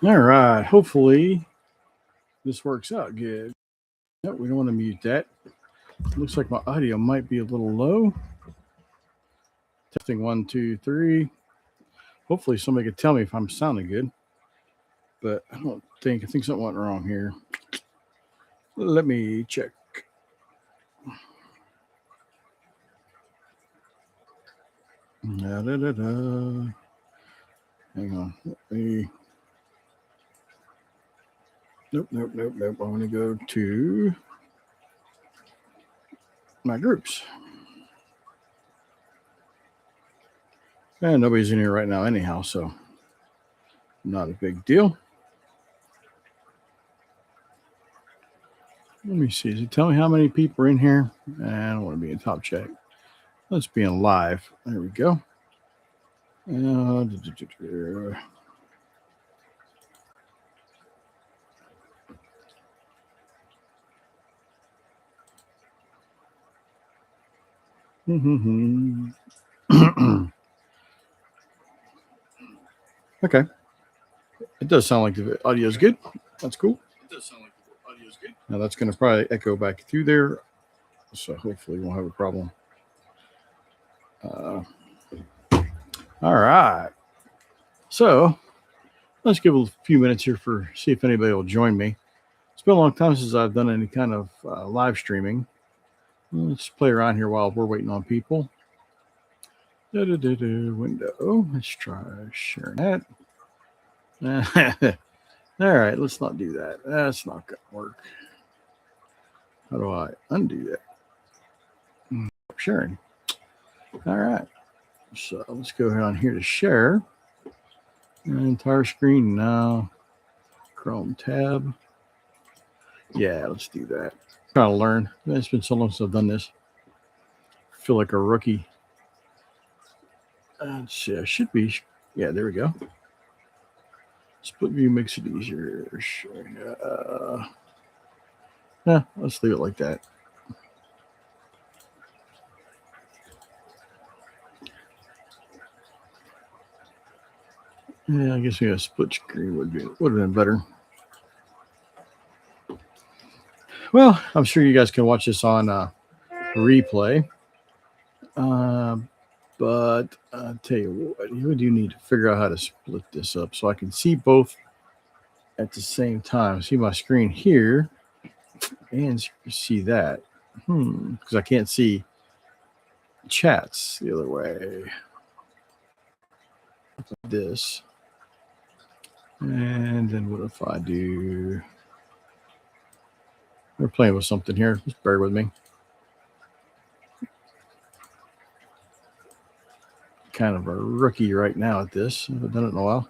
All right. Hopefully this works out good. Nope, we don't want to mute that. Looks like my audio might be a little low. Testing 1, 2, 3. Hopefully somebody could tell me if I'm sounding good. But I think something went wrong here. Let me check. Da, da, da, da. Hang on. Nope. I want to go to my groups. And nobody's in here right now anyhow, so not a big deal. Let me see. Does it tell me how many people are in here? I don't want to be in top check. Let's be in live. There we go. Okay. It does sound like the audio is good. That's cool. Now that's going to probably echo back through there. So hopefully we won't have a problem. All right. So let's give a few minutes here for see if anybody will join me. It's been a long time since I've done any kind of live streaming. Let's play around here while we're waiting on people. Window. Let's try sharing that. All right, let's not do that. That's not going to work. How do I undo that? Sharing. All right. So let's go ahead on here to share. Entire screen now. Chrome tab. Yeah, let's do that. Trying to learn. It's been so long since I've done this. I feel like a rookie. Let's see. I should be. Yeah, there we go. Split view makes it easier. Let's leave it like that. Yeah, I guess maybe a split screen would have been better. Well, I'm sure you guys can watch this on replay. But I'll tell you what, you do need to figure out how to split this up so I can see both at the same time. See my screen here and see that. Because I can't see chats the other way. This. And then what if I do... We're playing with something here. Just bear with me. Kind of a rookie right now at this. I haven't done it in a while.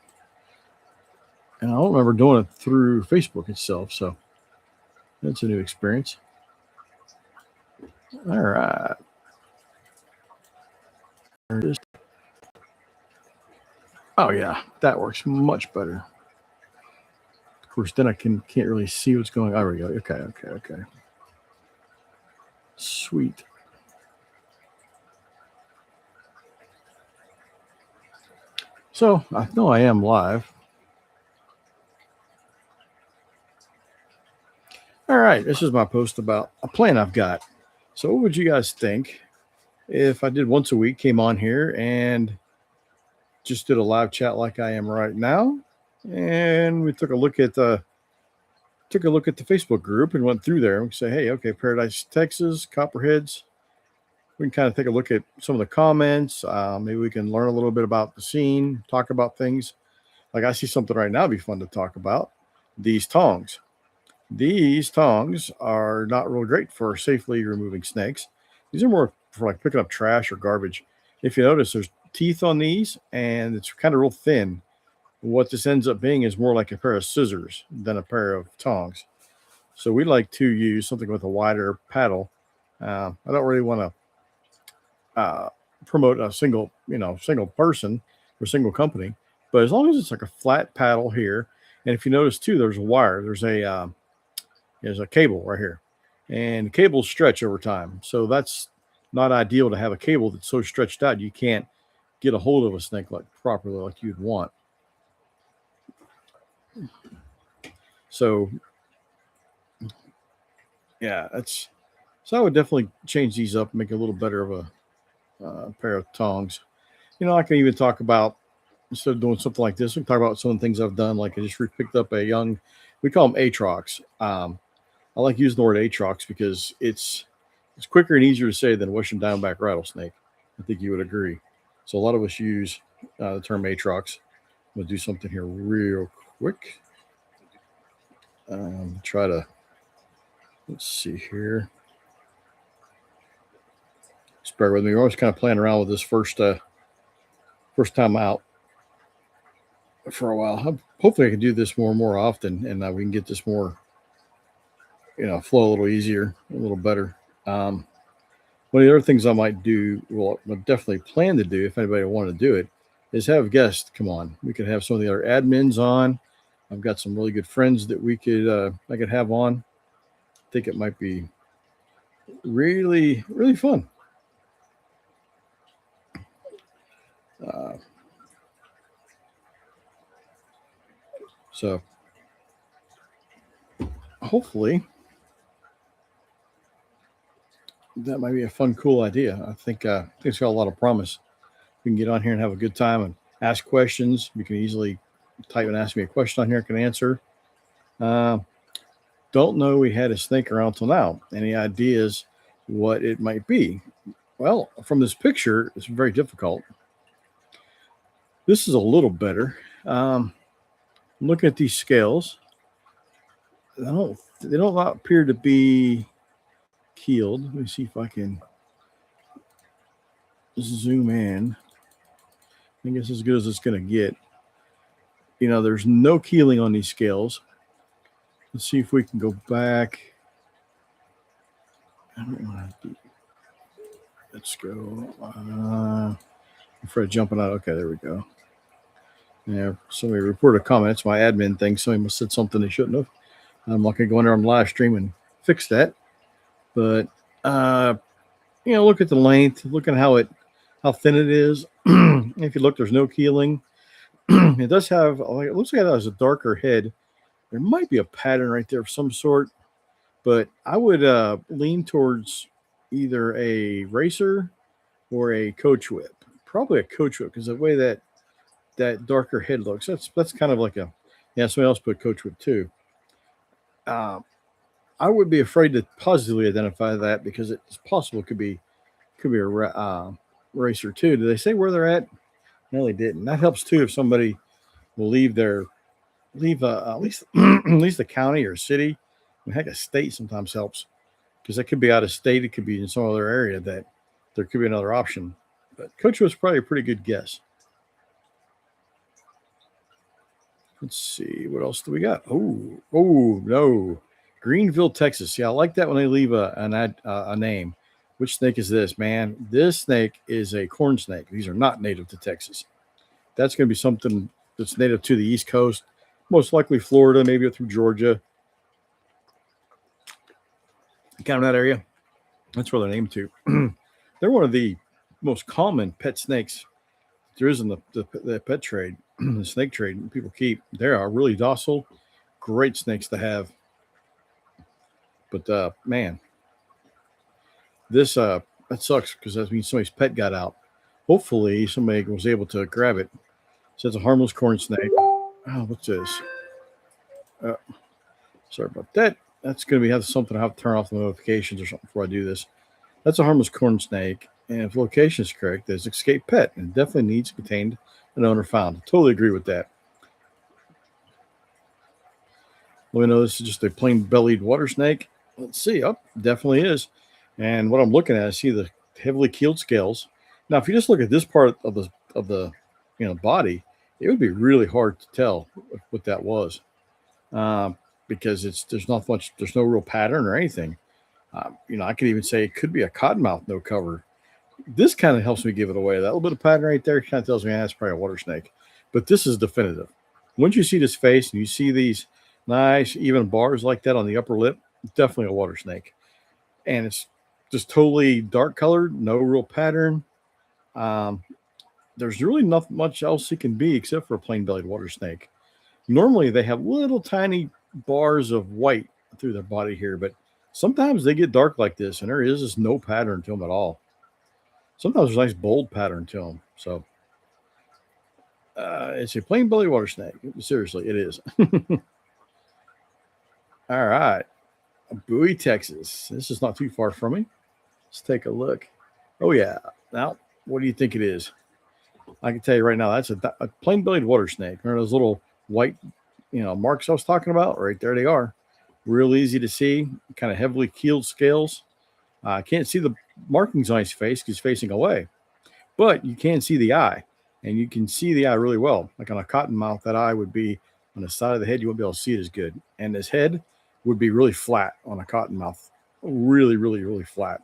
And I don't remember doing it through Facebook itself, so that's a new experience. All right. Oh yeah, that works much better. Of course, then I can't really see what's going on. There we go. Okay. Sweet. So I know I am live. All right, this is my post about a plan I've got. So what would you guys think if I did once a week, came on here and just did a live chat like I am right now, and we took a look at the Facebook group and went through there and say, hey, okay, Paradise, Texas, Copperheads. We can kind of take a look at some of the comments. Maybe we can learn a little bit about the scene, talk about things. Like I see something right now it'd be fun to talk about. These tongs. These tongs are not real great for safely removing snakes. These are more for like picking up trash or garbage. If you notice, there's teeth on these, and it's kind of real thin. What this ends up being is more like a pair of scissors than a pair of tongs. So we like to use something with a wider paddle. I don't really want to promote a single person or single company, but as long as it's like a flat paddle here, and if you notice too, there's a wire. There's a cable right here, and cables stretch over time. So that's not ideal to have a cable that's so stretched out you can't get a hold of a snake like properly like you'd want. So yeah, so I would definitely change these up, and make a little better of a pair of tongs. I can even talk about, instead of doing something like this, we can talk about some of the things I've done. Like I just picked up a young, we call them Atrox. I like using the word Atrox because it's quicker and easier to say than Western Diamondback rattlesnake. I think you would agree. So a lot of us use the term Atrox. I'm gonna do something here real quick. Try to, let's see here. Just bear with me. We're always kind of playing around with this first time out for a while. Hopefully I can do this more and more often, and we can get this more, flow a little easier, a little better. One of the other things I might do, well, I definitely plan to do if anybody wanted to do it, is have guests come on. We could have some of the other admins on. I've got some really good friends that I could have on. I think it might be really, really fun. So hopefully that might be a fun, cool idea. I think it's got a lot of promise. We can get on here and have a good time and ask questions. You can easily type and ask me a question on here. I can answer. Don't know we had a snake around till now. Any ideas what it might be? Well, from this picture, it's very difficult. This is a little better. Look at these scales. They don't appear to be keeled. Let me see if I can zoom in. I guess as good as it's going to get. There's no keeling on these scales. Let's see if we can go back. Let's go. I'm afraid of jumping out. Okay, there we go. Yeah, somebody reported a comment. It's my admin thing. Somebody must have said something they shouldn't have. I'm not going to go in there on the live stream and fix that. But look at the length. Look at how thin it is. If you look, there's no keeling. It does have. It looks like it has a darker head. There might be a pattern right there of some sort, but I would lean towards either a racer or a coach whip. Probably a coach whip, because the way that darker head looks, that's kind of like somebody else put coach whip too. I would be afraid to positively identify that, because it's possible it could be a racer too. Did they say where they're at? No, they didn't. That helps too if somebody will leave at least at least the county or city. Heck, a state sometimes helps, because that could be out of state. It could be in some other area that there could be another option. But coach was probably a pretty good guess. Let's see, what else do we got? Oh no, Greenville, Texas. Yeah, I like that when they leave a name. Which snake is this, man? This snake is a corn snake. These are not native to Texas. That's going to be something that's native to the East Coast, most likely Florida, maybe through Georgia, kind of that area. That's where they're named to. They're one of the most common pet snakes there is in the pet trade, the snake trade people keep. They are really docile, great snakes to have. But man, this that sucks, because that means somebody's pet got out. Hopefully somebody was able to grab it. So it's a harmless corn snake. Oh, what's this? Sorry about that. That's going to have something. I have to turn off the notifications or something before I do this. That's a harmless corn snake, and if location is correct, there's escaped pet, and definitely needs contained an owner found. I totally agree with that. Let me know this is just a plain bellied water snake. Let's see. Oh, definitely is. And what I'm looking at, I see the heavily keeled scales. Now, if you just look at this part of the body, it would be really hard to tell what that was, because there's not much. There's no real pattern or anything. I could even say it could be a cottonmouth no cover. This kind of helps me give it away. That little bit of pattern right there kind of tells me that's probably a water snake. But this is definitive. Once you see this face and you see these nice even bars like that on the upper lip, definitely a water snake. And it's just totally dark colored, no real pattern. There's really not much else it can be except for a plain bellied water snake. Normally they have little tiny bars of white through their body here, but sometimes they get dark like this, and there is just no pattern to them at all. Sometimes there's a nice bold pattern to them. So it's a plain belly water snake. Seriously, it is. All right. Bowie, Texas. This is not too far from me. Let's take a look. Oh, yeah. Now, what do you think it is? I can tell you right now, that's a plain-bellied water snake. Remember those little white, marks I was talking about? Right there they are. Real easy to see. Kind of heavily keeled scales. I can't see the markings on his face because he's facing away. But you can see the eye. And you can see the eye really well. Like on a cottonmouth, that eye would be on the side of the head. You won't be able to see it as good. And his head would be really flat on a cottonmouth. Really, really, really flat.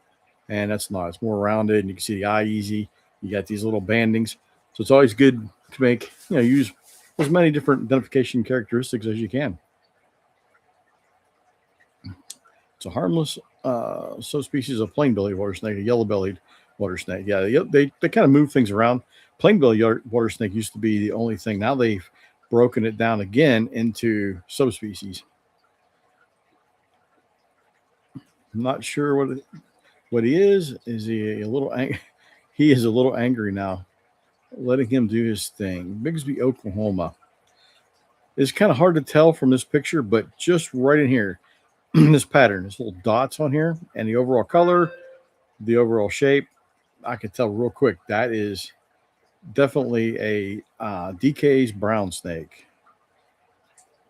And that's not. It's more rounded, and you can see the eye easy. You got these little bandings. So it's always good to make, use as many different identification characteristics as you can. It's a harmless subspecies of plain-bellied water snake, a yellow-bellied water snake. Yeah, they kind of move things around. Plain-bellied water snake used to be the only thing. Now they've broken it down again into subspecies. I'm not sure what he is. Is he a little he is a little angry now. Letting him do his thing. Bigsby, Oklahoma. It's kind of hard to tell from this picture, but just right in here, this pattern, this little dots on here, and the overall color, the overall shape, I can tell real quick that is definitely a DK's brown snake.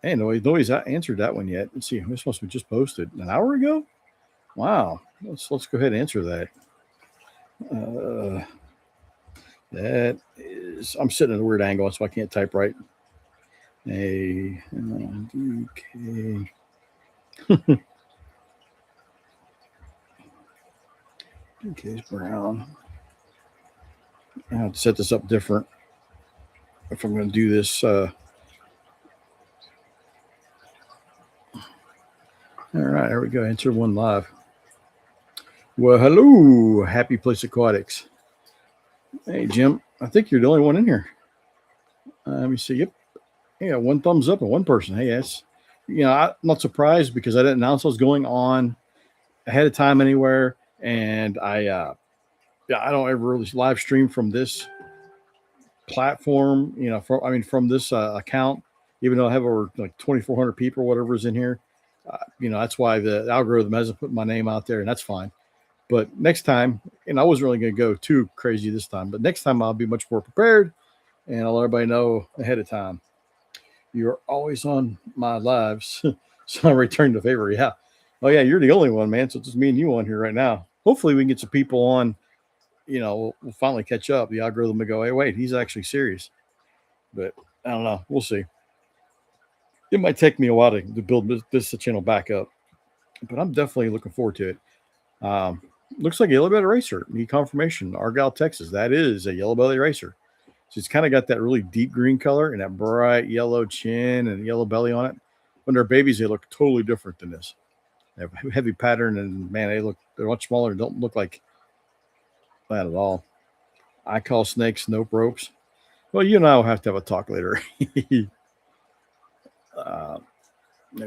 Hey, nobody's answered that one yet. Let's see. This must be just posted an hour ago. Wow. Let's go ahead and answer that. That is, I'm sitting at a weird angle, so I can't type right. A DK. DK's brown. I have to set this up different if I'm going to do this. All right, there we go. Answer one live. Well, hello, Happy Place Aquatics. Hey, Jim, I think you're the only one in here. Let me see. Yep. Yeah, one thumbs up and one person. Hey, yes. I'm not surprised because I didn't announce I was going on ahead of time anywhere. And I don't ever really live stream from this platform, from this account, even though I have over like 2,400 people or whatever is in here. That's why the algorithm hasn't put my name out there, and that's fine. But next time, and I wasn't really going to go too crazy this time, but next time I'll be much more prepared, and I'll let everybody know ahead of time. You're always on my lives, so I return the favor. Yeah. Oh, yeah, you're the only one, man, so it's just me and you on here right now. Hopefully we can get some people on, we'll finally catch up. The algorithm will go, hey, wait, he's actually serious. But I don't know. We'll see. It might take me a while to build this channel back up, but I'm definitely looking forward to it. Looks like a yellow-bellied racer. Need confirmation. Argyle, Texas. That is a yellow-bellied racer. So it's kind of got that really deep green color and that bright yellow chin and yellow belly on it. When they're babies, they look totally different than this. They have a heavy pattern, and man, they're much smaller and don't look like that at all. I call snakes nope ropes. Well, you and I will have to have a talk later. There you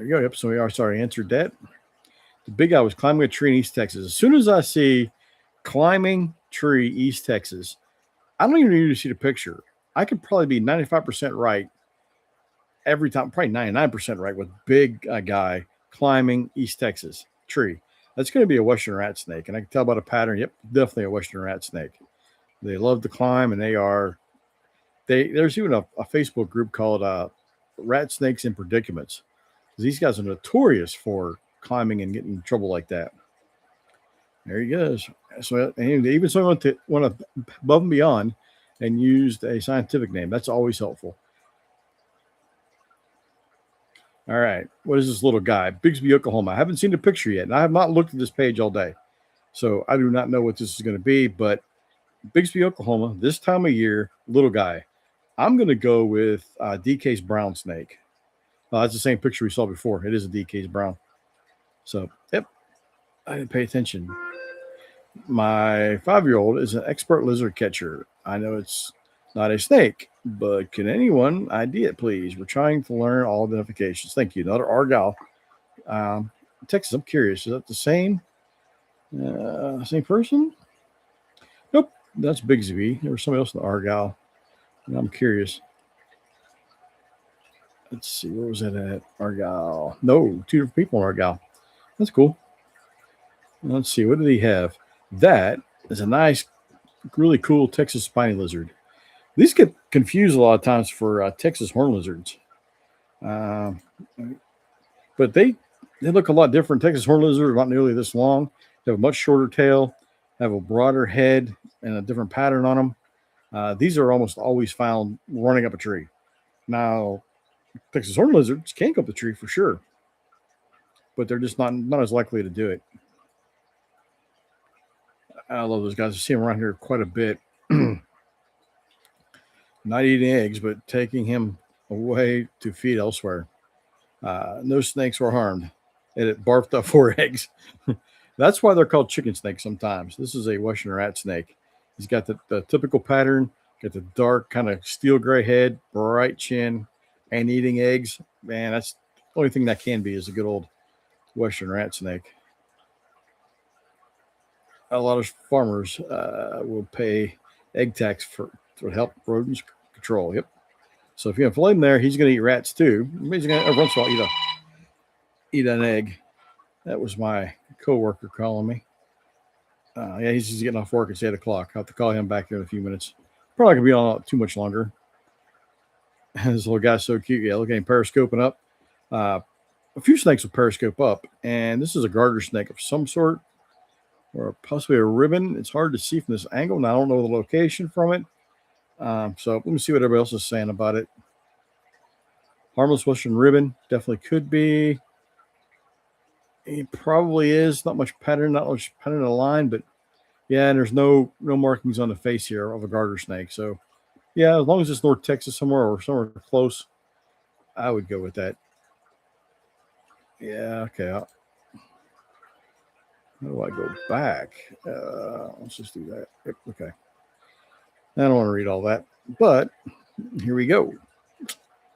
go. Yep. So we answered that. The big guy was climbing a tree in East Texas. As soon as I see climbing tree, East Texas, I don't even need to see the picture. I could probably be 95% right every time, probably 99% right with big guy climbing East Texas tree. That's going to be a Western rat snake. And I can tell by the pattern. Yep, definitely a Western rat snake. They love to climb, and there's even a Facebook group called Rat Snakes in Predicaments. These guys are notorious for climbing and getting in trouble like that. There he goes. So, and even someone went above and beyond and used a scientific name. That's always helpful. All right. What is this little guy? Bigsby, Oklahoma. I haven't seen the picture yet, and I have not looked at this page all day. So I do not know what this is going to be, but Bigsby, Oklahoma, this time of year, little guy. I'm going to go with DK's brown snake. That's the same picture we saw before. It is a DK's brown. So, yep. I didn't pay attention. My 5-year-old is an expert lizard catcher. I know it's Not a snake, but can anyone ID it, please? We're trying to learn all identifications. Thank you. Another Argyle. Texas, I'm curious. Is that the same? Same person? Nope. That's Bigsby. There was somebody else in the Argyle. I'm curious. Let's see. Where was that at? Argyle. No, two different people in Argyle. That's cool. Let's see. What did he have? That is a nice, really cool Texas spiny lizard. These get confused a lot of times for Texas horn lizards. But they look a lot different. Texas horn lizards are not nearly this long. They have a much shorter tail, have a broader head, and a different pattern on them. These are almost always found running up a tree. Now, Texas horn lizards can go up the tree for sure, but they're just not as likely to do it. I love those guys. I see them around here quite a bit. Not eating eggs, but taking him away to feed elsewhere. No snakes were harmed, and it barfed up 4 eggs. That's why they're called chicken snakes sometimes. This is a Western rat snake. He's got the typical pattern, got the dark kind of steel gray head, bright chin, and eating eggs. Man, that's the only thing that can be is a good old Western rat snake. A lot of farmers will pay egg tax to help rodents control. Yep. So if you have him there, he's going to eat rats too. He's going to every once in a while eat an egg. That was my coworker calling me. Yeah, he's getting off work. It's 8 o'clock. I'll have to call him back here in a few minutes. Probably going to be on too much longer. This little guy's so cute. Yeah, look at him periscoping up. A few snakes will periscope up, and this is a garter snake of some sort, or possibly a ribbon. It's hard to see from this angle, and I don't know the location from it. So let me see what everybody else is saying about it. Harmless Western ribbon definitely could be. It probably is. Not much pattern in the line, but yeah, and there's no markings on the face here of a garter snake. So yeah, as long as it's North Texas somewhere or somewhere close, I would go with that. Yeah, okay. How do I go back? Let's just do that. Yep, okay. I don't want to read all that, but here we go.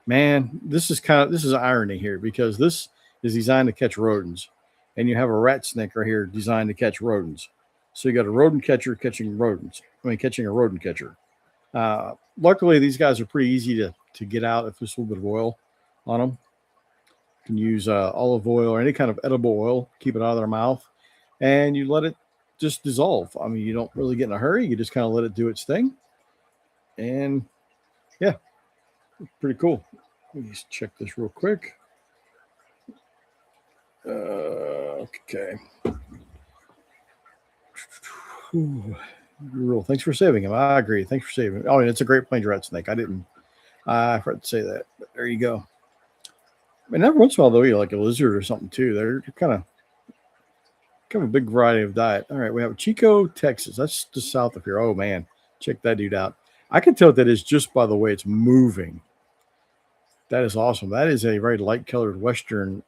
Man, this is irony here because this is designed to catch rodents, and you have a rat snake right here designed to catch rodents. So you got a rodent catcher catching rodents. Catching a rodent catcher. Luckily, these guys are pretty easy to get out if there's a little bit of oil on them. You can use olive oil or any kind of edible oil, keep it out of their mouth, and you let it just dissolve. You don't really get in a hurry. You just kind of let it do its thing. And yeah, pretty cool. Let me just check this real quick. Okay. Rule. Thanks for saving him. I agree. Thanks for saving him. Oh, and it's a great plains rat snake. I forgot to say that. But there you go. Every once in a while, though, you like a lizard or something too. They're kind of a big variety of diet. All right, we have Chico, Texas. That's just south of here. Oh man, check that dude out. I can tell what that is just by the way it's moving. That is awesome. That is a very light colored Western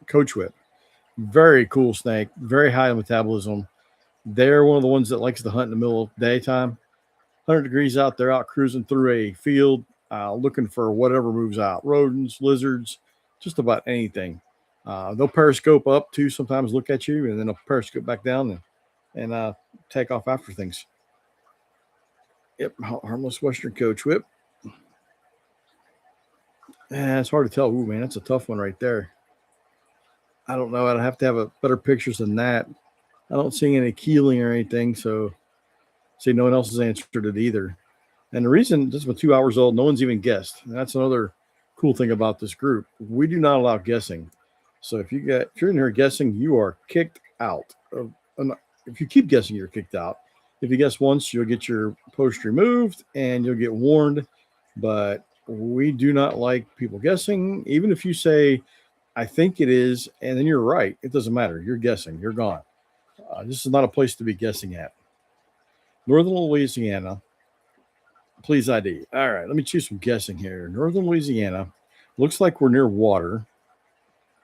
coach whip. Very cool snake. Very high in metabolism. They're one of the ones that likes to hunt in the middle of daytime. 100 degrees out, they're out cruising through a field, looking for whatever moves out. Rodents, lizards, just about anything. They'll periscope up too, sometimes look at you, and then they'll periscope back down and take off after things. Yep, harmless Western coach whip. Yeah, it's hard to tell. Ooh, man, that's a tough one right there. I don't know. I'd have to have better pictures than that. I don't see any keeling or anything, so see, no one else has answered it either. And the reason this was 2 hours old, no one's even guessed. And that's another cool thing about this group. We do not allow guessing. So if you're in here guessing, you are kicked out. If you keep guessing, you're kicked out. If you guess once, you'll get your post removed and you'll get warned. But we do not like people guessing. Even if you say, I think it is, and then you're right, it doesn't matter. You're guessing. You're gone. This is not a place to be guessing at. Northern Louisiana, please ID. All right, let me choose some guessing here. Northern Louisiana, looks like we're near water.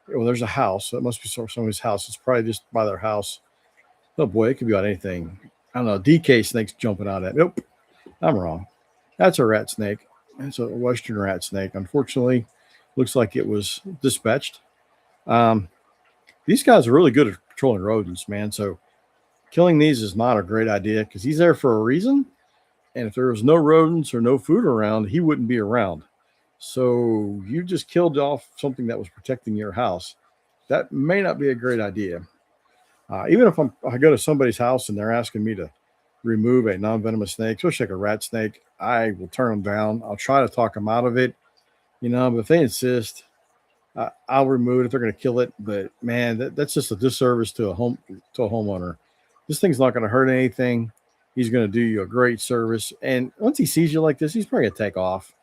Well, there's a house. That must be somebody's house. It's probably just by their house. Oh boy, it could be about anything. I don't know. DK snakes jumping out at. Nope, I'm wrong. That's a rat snake. That's a western rat snake. Unfortunately, looks like it was dispatched. Um, these guys are really good at controlling rodents, man. So killing these is not a great idea because he's there for a reason. And if there was no rodents or no food around, he wouldn't be around. So you just killed off something that was protecting your house. That may not be a great idea. Even if I go to somebody's house and they're asking me to remove a non-venomous snake, especially like a rat snake, I will turn them down. I'll try to talk them out of it, but if they insist, I'll remove it if they're going to kill it. But man, that's just a disservice to a homeowner. This thing's not going to hurt anything. He's going to do you a great service. And once he sees you like this, he's probably going to take off.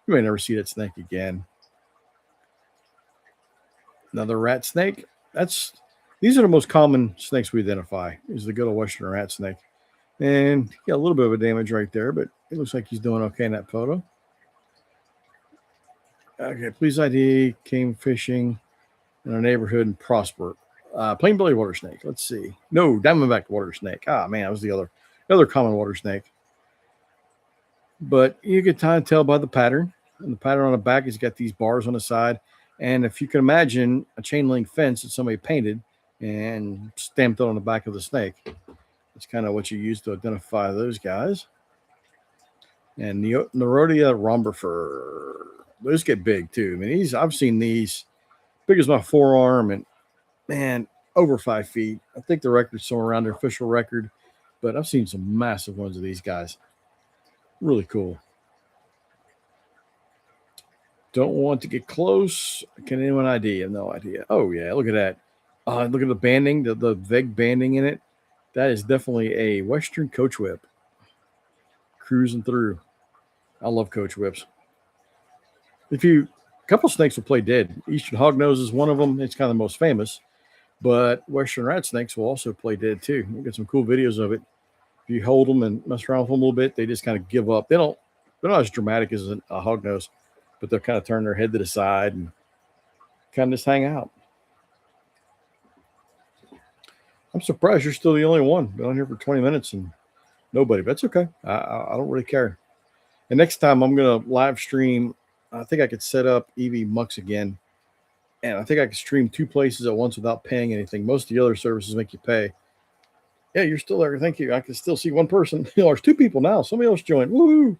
You may never see that snake again. Another rat snake. These are the most common snakes we identify. Is the good old western rat snake. And he got a little bit of a damage right there, but it looks like he's doing okay in that photo. Okay, please ID, came fishing in our neighborhood and prosper. Plain belly water snake. Let's see. No, diamondback water snake. Ah, man, that was the other common water snake. But you can kind of tell by the pattern. And the pattern on the back has got these bars on the side. And if you can imagine a chain link fence that somebody painted and stamped it on the back of the snake, that's kind of what you use to identify those guys. And the Nerodia rhombifer, those get big too. I mean, I've seen these big as my forearm, and man, over 5 feet. I think the record's somewhere around their official record, but I've seen some massive ones of these guys. Really cool. Don't want to get close. Can anyone ID? I have no idea. Oh yeah, look at that. Look at the banding, the VEG banding in it. That is definitely a Western coach whip. Cruising through. I love coach whips. A couple snakes will play dead. Eastern hognose is one of them. It's kind of the most famous. But Western rat snakes will also play dead too. We'll get some cool videos of it. If you hold them and mess around with them a little bit, they just kind of give up. They're not as dramatic as a hognose, but they'll kind of turn their head to the side and kind of just hang out. I'm surprised you're still the only one. Been on here for 20 minutes and nobody, but that's okay. I don't really care. And next time I'm going to live stream. I think I could set up EV Mux again. And I think I could stream 2 places at once without paying anything. Most of the other services make you pay. Yeah, you're still there. Thank you. I can still see one person. There's 2 people now. Somebody else joined. Woo!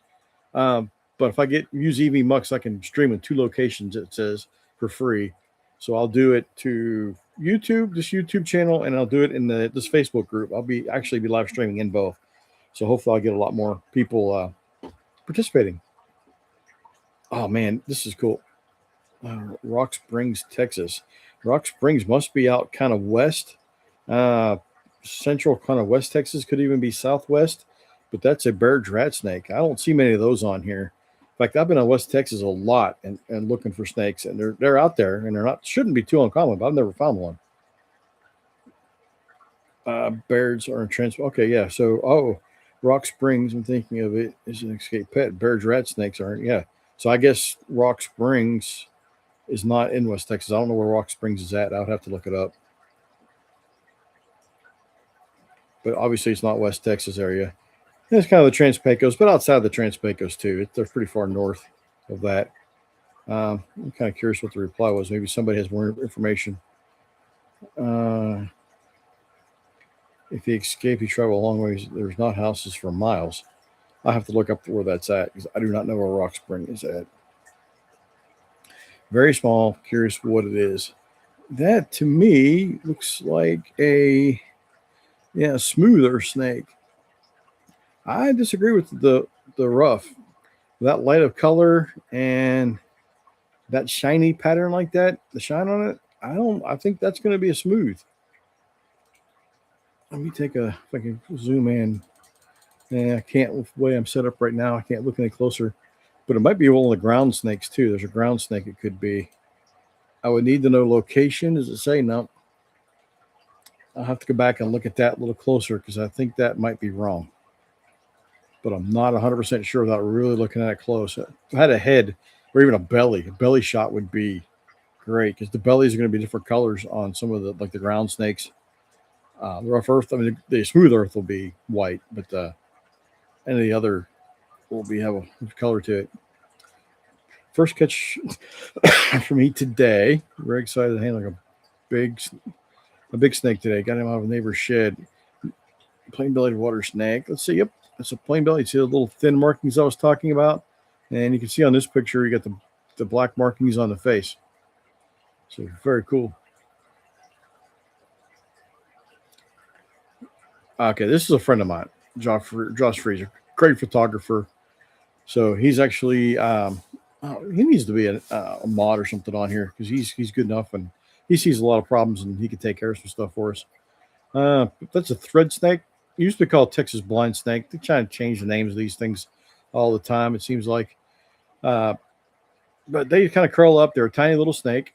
But if I use EV Mux, I can stream in 2 locations, it says, for free. So I'll do it to YouTube, this YouTube channel, and I'll do it in this Facebook group. I'll actually be live streaming in both. So hopefully I'll get a lot more people participating. Oh, man, this is cool. Rock Springs, Texas. Rock Springs must be out kind of west. Central kind of West Texas, could even be southwest. But that's a Baird's rat snake. I don't see many of those on here. In fact, I've been in West Texas a lot and looking for snakes, and they're out there, and shouldn't be too uncommon, but I've never found one. Baird's are in transport. Okay, yeah. So, Rock Springs, I'm thinking of it as an escape pet. Baird's rat snakes aren't. Yeah. So I guess Rock Springs is not in West Texas. I don't know where Rock Springs is at. I would have to look it up. But obviously it's not West Texas area. It's kind of the Trans-Pecos, but outside of the Trans-Pecos too. They're pretty far north of that. I'm kind of curious what the reply was. Maybe somebody has more information. If he escaped, he traveled a long ways. There's not houses for miles. I have to look up where that's at because I do not know where Rock Spring is at. Very small. Curious what it is. That to me looks like a smoother snake. I disagree with the rough. That light of color and that shiny pattern like that, the shine on it, I think that's going to be a smooth. Let me if I can zoom in. Yeah, I can't with the way I'm set up right now. I can't look any closer. But it might be one of the ground snakes too. There's a ground snake it could be. I would need to know location. Does it say? No. I'll have to go back and look at that a little closer because I think that might be wrong. But I'm not 100% sure without really looking at it close. If I had a head or even a belly shot would be great because the bellies are going to be different colors on some of the ground snakes. The rough earth, the smooth earth will be white, but any of the other will have a color to it. First catch for me today. Very excited to handle a big snake today. Got him out of a neighbor's shed. Plain-bellied water snake. Let's see. Yep, it's a plain-bellied. See the little thin markings I was talking about? And you can see on this picture, you got the black markings on the face. So very cool. Okay, this is a friend of mine, Josh Freezer, great photographer. So he's actually he needs to be a mod or something on here because he's good enough and he sees a lot of problems and he can take care of some stuff for us. That's a thread snake. It used to be called Texas blind snake. They try to change the names of these things all the time. It seems like, but they kind of curl up. They're a tiny little snake.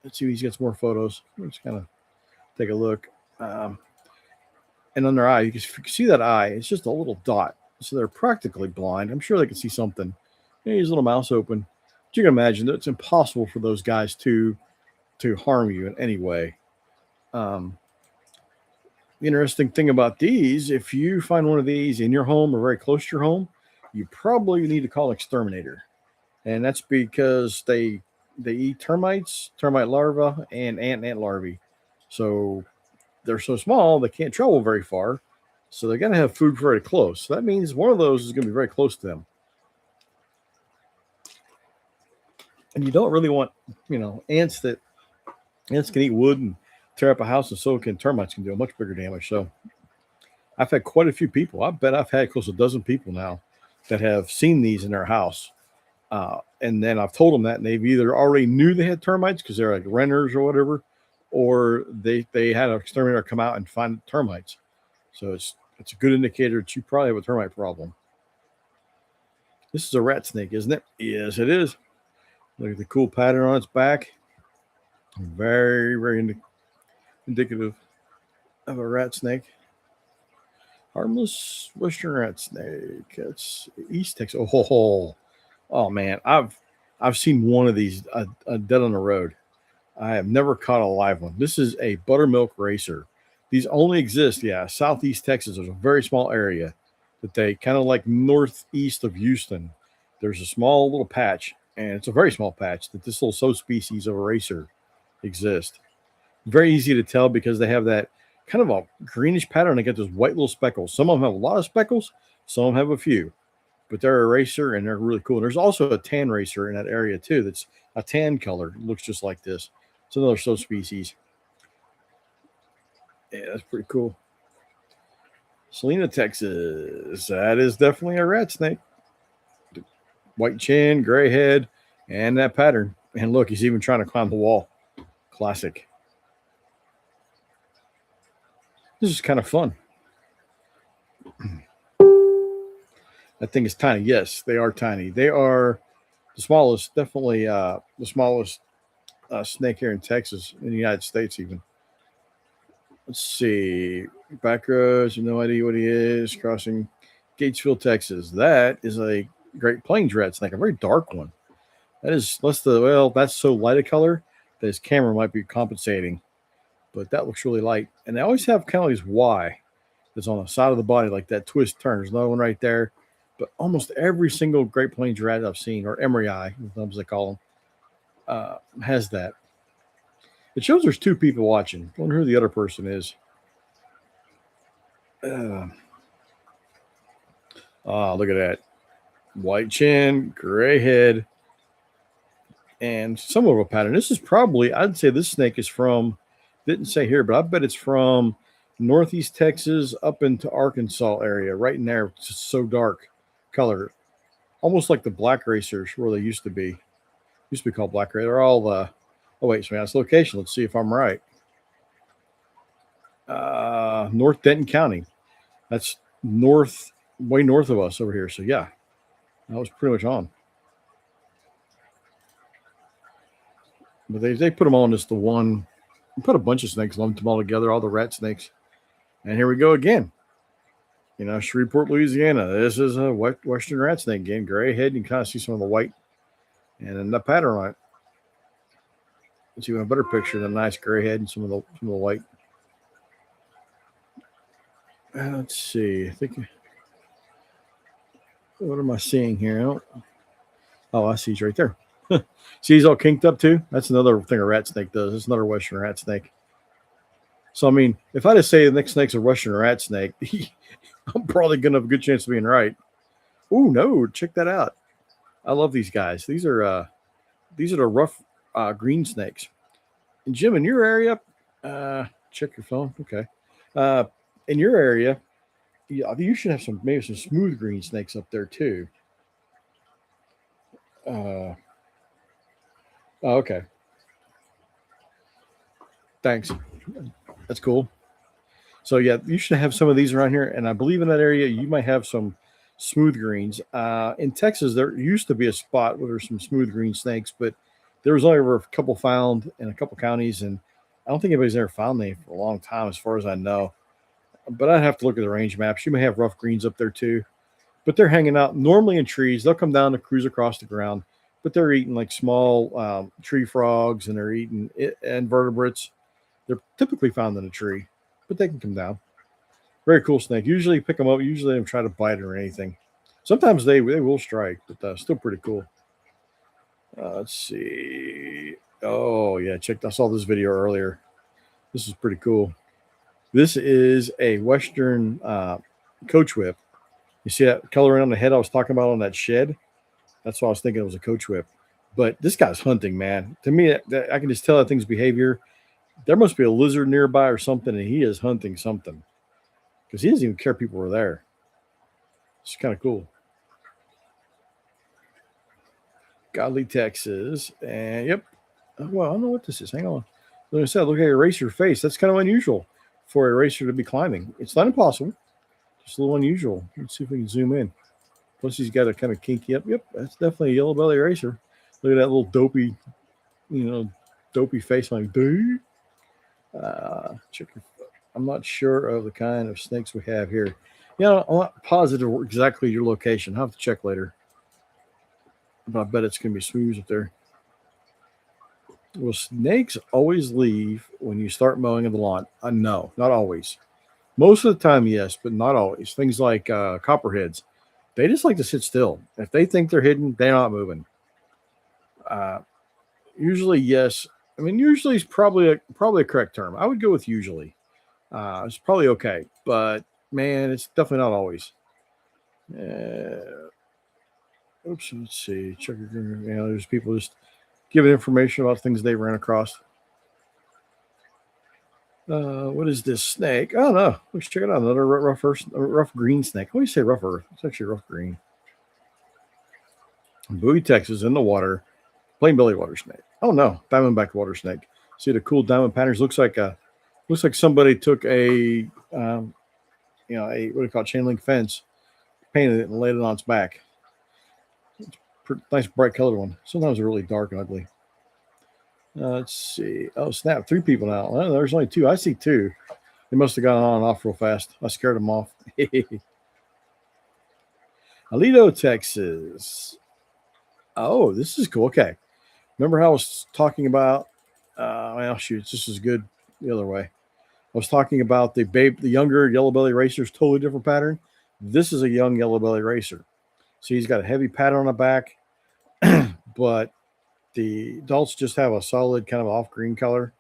Let's see if he's got some more photos. Let's kind of take a look. And on their eye, you can see that eye. It's just a little dot. So they're practically blind. I'm sure they can see something. His little mouth open. But you can imagine that it's impossible for those guys to harm you in any way. The interesting thing about these, if you find one of these in your home or very close to your home, you probably need to call an exterminator. And that's because they eat termites, termite larvae, and ant larvae. So they're so small they can't travel very far. So they're going to have food very close. So that means one of those is going to be very close to them. And you don't really want, ants can eat wood and tear up a house, and so can termites can do much bigger damage. So I've had quite a few people. I bet I've had close to a dozen people now that have seen these in their house. And then I've told them that, and they've either already knew they had termites because they're like renters or whatever, or they had an exterminator come out and find termites. So it's a good indicator that you probably have a termite problem. This is a rat snake, isn't it? Yes, it is. Look at the cool pattern on its back. Very, very indicative of a rat snake. Harmless western rat snake. It's East Texas. Oh man, I've seen one of these dead on the road. I have never caught a live one. This is a buttermilk racer. These only exist, Southeast Texas. There's a very small area that they kind of like northeast of Houston. There's a small little patch, and it's a very small patch that this little subspecies of a racer exists. Very easy to tell because they have that kind of a greenish pattern. They get those white little speckles. Some of them have a lot of speckles. Some of them have a few. But they're a racer, and they're really cool. And there's also a tan racer in that area, too, that's a tan color. It looks just like this. It's another subspecies. Yeah, that's pretty cool. Salina, Texas. That is definitely a rat snake. White chin, gray head, and that pattern. And look, he's even trying to climb the wall. Classic. This is kind of fun. That thing is tiny. Yes, they are tiny. They are the smallest, definitely the smallest snake here in Texas, in the United States even. Let's see. Back rows, no idea what he is. Crossing Gatesville, Texas. That is a Great Plains rat snake, a very dark one. That's so light a color that his camera might be compensating. But that looks really light. And they always have kind of this Y that's on the side of the body, like that twist turn. There's another one right there. But almost every single Great Plains rat I've seen, or emery eye, as they call them, has that. It shows there's two people watching. I wonder who the other person is. Look at that. White chin, gray head, and some of a pattern. This is probably, I'd say this snake is from, didn't say here, but I bet it's from northeast Texas up into Arkansas area, right in there. It's just so dark color. Almost like the black racers where they used to be. Used to be called black racer. They're all that's location. Let's see if I'm right. North Denton County. That's way north of us over here. So yeah, that was pretty much on. But they put them on just the one. Put a bunch of snakes, lumped them all together, all the rat snakes. And here we go again. Shreveport, Louisiana. This is a western rat snake again. Gray head. You can kind of see some of the white. And then the pattern on it. Let's see a better picture. The nice gray head and some of the white. Let's see. I think What am I seeing here? Oh, I see he's right there. See, he's all kinked up too. That's another thing a rat snake does. It's another Western rat snake. So, I mean, if I just say the next snake's a Russian rat snake, I'm probably going to have a good chance of being right. Oh, no, check that out. I love these guys. These are the rough green snakes. And Jim, in your area, check your phone. Okay. Uh, in your area, you should have maybe some smooth green snakes up there too. Oh, okay. Thanks. That's cool. So yeah, you should have some of these around here, and I believe in that area you might have some smooth greens. In Texas, there used to be a spot where there's some smooth green snakes, but there was only ever a couple found in a couple counties, and I don't think anybody's ever found them for a long time, as far as I know. But I'd have to look at the range maps. You may have rough greens up there too, but they're hanging out normally in trees. They'll come down to cruise across the ground, but they're eating like small tree frogs, and they're eating invertebrates. They're typically found in a tree, but they can come down. Very cool snake. Usually pick them up. Usually they don't try to bite or anything. Sometimes they will strike, but still pretty cool. Let's see. Oh yeah, I saw this video earlier. This is pretty cool. This is a Western coach whip. You see that color on the head I was talking about on that shed? That's what I was thinking it was a coach whip. But this guy's hunting, man. To me, I can just tell that thing's behavior. There must be a lizard nearby or something, and he is hunting something because he doesn't even care people were there. It's kind of cool. Godly, Texas. And yep. Well, I don't know what this is. Hang on. Like I said, look at eraser face. That's kind of unusual for a eraser to be climbing. It's not impossible. Just a little unusual. Let's see if we can zoom in. Plus, he's got a kind of kinky. Yep. That's definitely a yellow belly eraser. Look at that little dopey, dopey face like dude. Check your foot. I'm not sure of the kind of snakes we have here. I'm not positive exactly your location. I'll have to check later. But I bet it's going to be smooth up there. Will snakes always leave when you start mowing the lawn? No, not always. Most of the time, yes, but not always. Things like copperheads, they just like to sit still. If they think they're hidden, they're not moving. Usually, yes. I mean, usually is probably a correct term. I would go with usually. It's probably okay, but man, it's definitely not always. Oops, let's see. Check there's people just giving information about things they ran across. What is this snake? Oh no, let's check it out. Another rough green snake. What do you say rough earth? It's actually rough green. Bowie, Texas, in the water. Plain belly water snake. Oh no, diamondback water snake. See the cool diamond patterns. Looks like somebody took a what do you call it, chain link fence, painted it, and laid it on its back. Nice bright colored one. Sometimes they're really dark and ugly. Let's see. Oh snap! 3 people now. Well, there's only 2. I see 2. They must have gone on and off real fast. I scared them off. Aledo, Texas. Oh, this is cool. Okay. Remember how I was talking about? Well, shoot, this is good the other way. I was talking about the younger yellow belly racer's totally different pattern. This is a young yellow belly racer. So he's got a heavy pattern on the back, but the adults just have a solid kind of off green color.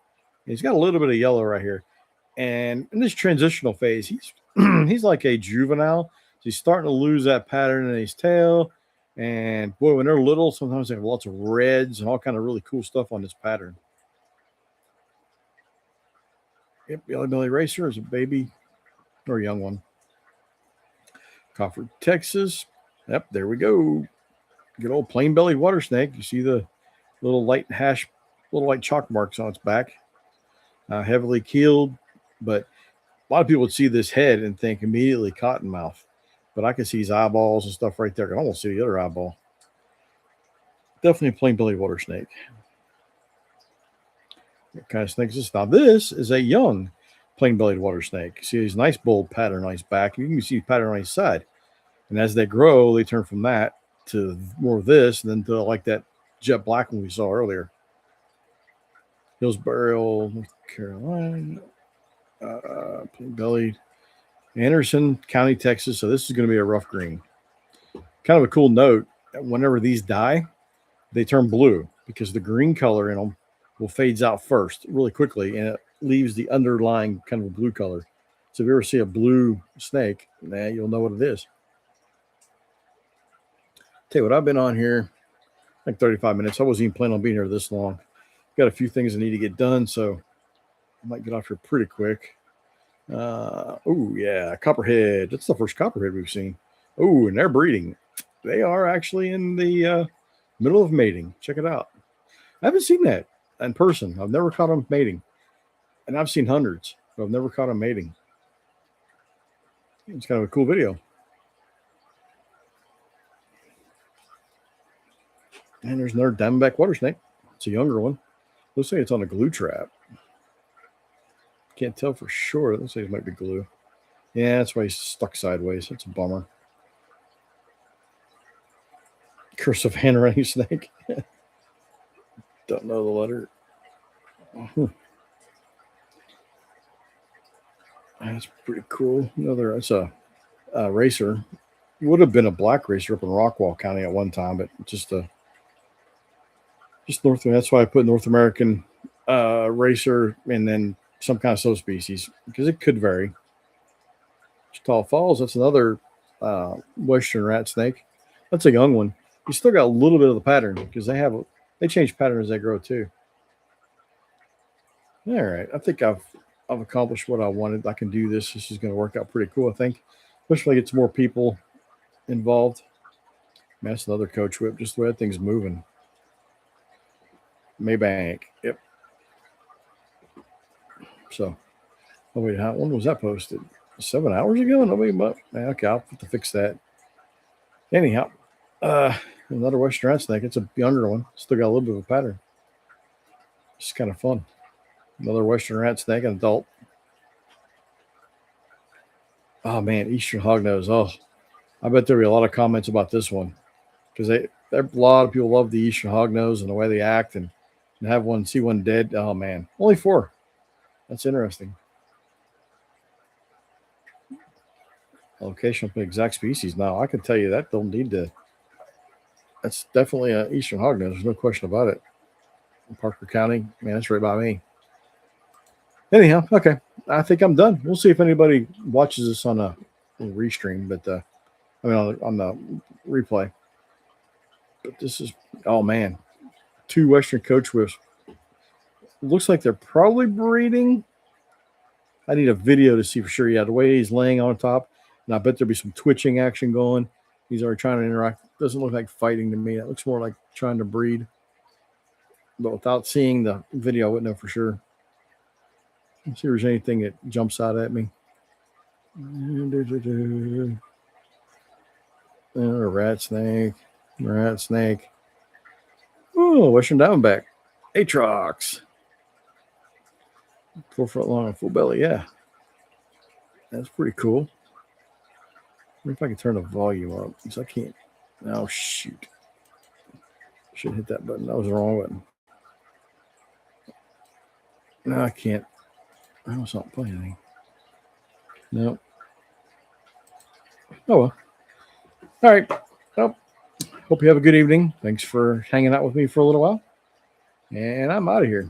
He's got a little bit of yellow right here. And in this transitional phase, he's like a juvenile. So he's starting to lose that pattern in his tail. And boy, when they're little, sometimes they have lots of reds and all kind of really cool stuff on this pattern. Yep, yellow belly racer is a baby or a young one. Crawford, Texas. Yep, there we go. Good old plain bellied water snake. You see the little light chalk marks on its back. Heavily keeled, but a lot of people would see this head and think immediately cottonmouth. But I can see his eyeballs and stuff right there. I can almost see the other eyeball. Definitely a plain bellied water snake. What kind of snake is this? Now, this is a young plain bellied water snake. See his nice bold pattern on his back. You can see pattern on his side. And as they grow, they turn from that to more of this, and then to like that jet black one we saw earlier. Hillsboro, North Carolina. Plain bellied. Anderson County, Texas. So this is going to be a rough green. Kind of a cool note, whenever these die, they turn blue because the green color in them will fades out first really quickly, and it leaves the underlying kind of a blue color. So if you ever see a blue snake, you'll know what it is. Tell you what, I've been on here like 35 minutes. I wasn't even planning on being here this long. Got a few things I need to get done, so I might get off here pretty quick. Oh, yeah, copperhead. That's the first copperhead we've seen. Oh, and they're breeding. They are actually in the middle of mating. Check it out. I haven't seen that in person. I've never caught them mating. And I've seen hundreds, but I've never caught them mating. It's kind of a cool video. And there's another diamondback water snake. It's a younger one. Looks like it's on a glue trap. Can't tell for sure. It looks like it might be glue. Yeah, that's why he's stuck sideways. That's a bummer. Curse of hand-running snake. Don't know the letter. That's pretty cool. That's a racer. It would have been a black racer up in Rockwall County at one time, but just North. That's why I put North American racer and then some kind of subspecies because it could vary. Tall Falls. That's another western rat snake. That's a young one. You still got a little bit of the pattern because they change pattern as they grow too. All right, I think I've accomplished what I wanted. I can do this. This is going to work out pretty cool, I think, especially get some more people involved. Man, that's another coach whip. Just the way that thing's moving. Maybank. Yep. So, oh wait, when was that posted? 7 hours ago? Nobody but okay, I'll have to fix that. Anyhow, another western rat snake. It's a younger one. Still got a little bit of a pattern. It's kind of fun. Another western rat snake, an adult. Oh man, eastern hognose. Oh, I bet there'll be a lot of comments about this one because a lot of people love the eastern hognose and the way they act and see one dead. Oh man, only 4. That's interesting. Location of the exact species. Now I can tell you that don't need to. That's definitely an eastern hognose. There's no question about it. In Parker County, man, that's right by me. Anyhow, okay, I think I'm done. We'll see if anybody watches this on a restream, but on the replay. But this is, oh man, 2 western coach whips. Looks like they're probably breeding. I need a video to see for sure. Yeah, the way he's laying on top, and I bet there'll be some twitching action going. He's already trying to interact. Doesn't look like fighting to me. It looks more like trying to breed. But without seeing the video, I wouldn't know for sure. Let's see if there's anything that jumps out at me. A rat snake. Oh, western diamondback. Atrox. 4 foot long and full belly. Yeah. That's pretty cool. I wonder if I can turn the volume up because I can't. Oh, shoot. Should hit that button. That was the wrong button. No, I can't. I was not playing anything. No. Oh, well. All right. Well, hope you have a good evening. Thanks for hanging out with me for a little while. And I'm out of here.